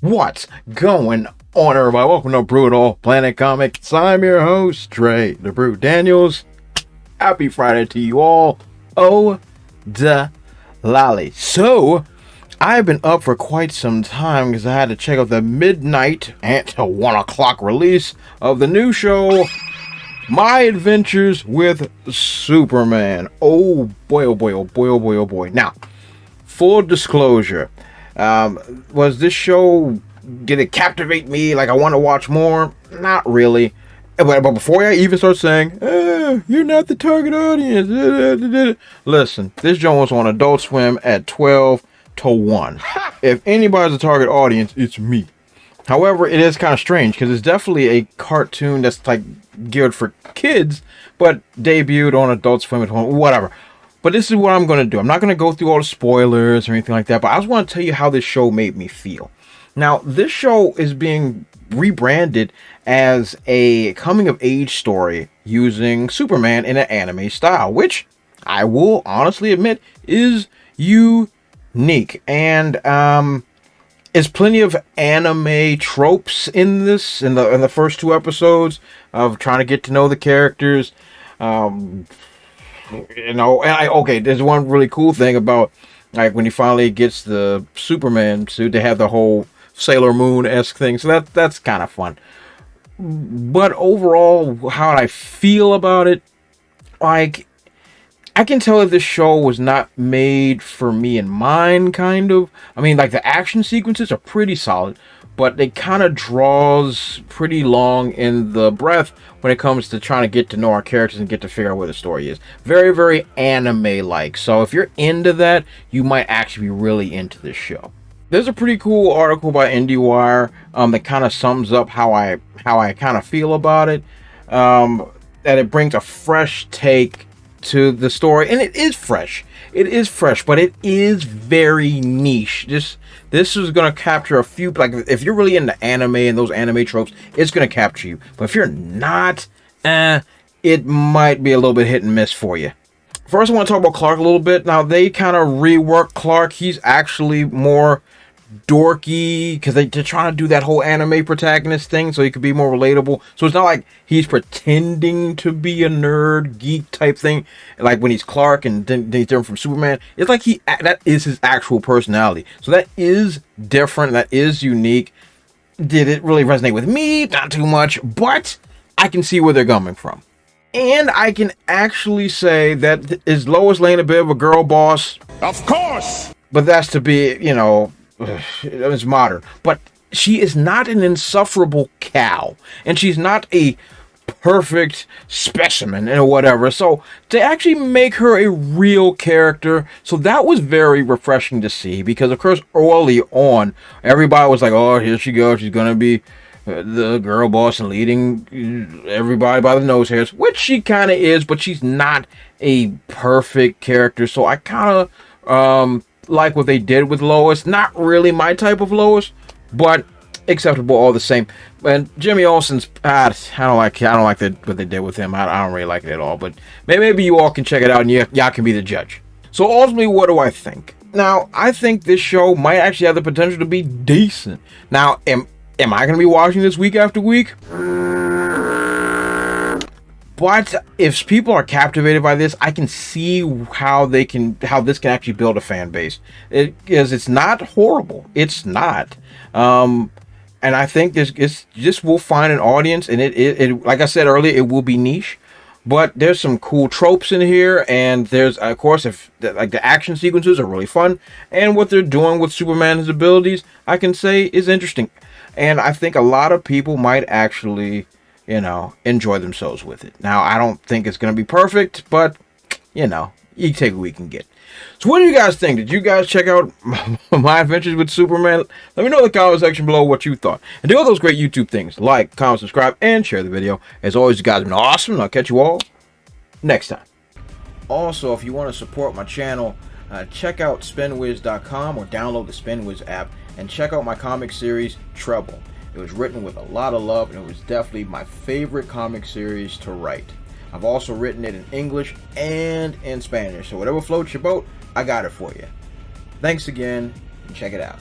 What's going on, everybody? Welcome to Brutal Planet Comics. I'm your host, Trey the Brute Daniels. Happy Friday to you all. Oh, da lolly. So, I've been up for quite some time because I had to check out the midnight and 1 o'clock release of the new show, My Adventures with Superman. Oh boy, oh boy, oh boy, oh boy, oh boy. Now, full disclosure. Was this show, did it captivate me like I want to watch more? Not really. But before I even start saying, you're not the target audience, listen, this show was on Adult Swim at 12 to 1. If anybody's a target audience, it's me. However, it is kind of strange because it's definitely a cartoon that's like geared for kids, but debuted on Adult Swim at home, whatever. But this is what I'm going to do. I'm not going to go through all the spoilers or anything like that, but I just want to tell you how this show made me feel. Now, this show is being rebranded as a coming-of-age story using Superman in an anime style, which I will honestly admit is unique. And there's plenty of anime tropes in this, in the first 2 episodes of trying to get to know the characters. Okay, there's one really cool thing about, like, when he finally gets the Superman suit, they have the whole Sailor Moon-esque thing, so that's kind of fun. But overall, how I feel about it, like, I can tell that this show was not made for me and mine, kind of. I mean, like, the action sequences are pretty solid, but it kind of draws pretty long in the breath when it comes to trying to get to know our characters and get to figure out where the story is. Very, very anime-like. So if you're into that, you might actually be really into this show. There's a pretty cool article by IndieWire that kind of sums up how I kind of feel about it. That it brings a fresh take to the story, and it is fresh. It is fresh, but it is very niche. This is going to capture a few, like, if you're really into anime and those anime tropes, it's going to capture you. But if you're not, it might be a little bit hit and miss for you. First, I want to talk about Clark a little bit. Now, they kind of reworked Clark. He's actually more dorky because they're trying to do that whole anime protagonist thing so he could be more relatable. So it's not like he's pretending to be a nerd geek type thing, like when he's Clark and then he's different from Superman. It's like that is his actual personality. So that is different. That is unique. Did it really resonate with me? Not too much, but I can see where they're coming from. And I can actually say that is Lois Lane a bit of a girl boss? Of course! But that's to be, it's modern. But she is not an insufferable cow. And she's not a perfect specimen or whatever. So to actually make her a real character, so that was very refreshing to see. Because, of course, early on, everybody was like, oh, here she goes. She's going to be the girl boss and leading everybody by the nose hairs, which she kind of is, but she's not a perfect character. So I kind of like what they did with Lois. Not really my type of Lois, but acceptable all the same. And Jimmy Olsen's, I don't like what they did with him. I don't really like it at all. But maybe you all can check it out and y'all can be the judge. So ultimately, what do I think? Now, I think this show might actually have the potential to be decent. Now, am I going to be watching this week after week? But if people are captivated by this, I can see how this can actually build a fan base. It's not horrible. It's not. And I think this will find an audience, and it like I said earlier, it will be niche. But there's some cool tropes in here, and there's, of course, the action sequences are really fun, and what they're doing with Superman's abilities, I can say, is interesting. And I think a lot of people might actually, enjoy themselves with it. Now, I don't think it's going to be perfect, but, you take what we can get. So what do you guys think? Did you guys check out My Adventures with Superman? Let me know in the comment section below what you thought. And do all those great YouTube things. Like, comment, subscribe, and share the video. As always, you guys have been awesome, and I'll catch you all next time. Also, if you want to support my channel, check out spinwiz.com or download the SpinWiz app and check out my comic series, Trouble. It was written with a lot of love, and it was definitely my favorite comic series to write. I've also written it in English and in Spanish, so whatever floats your boat, I got it for you. Thanks again, and check it out.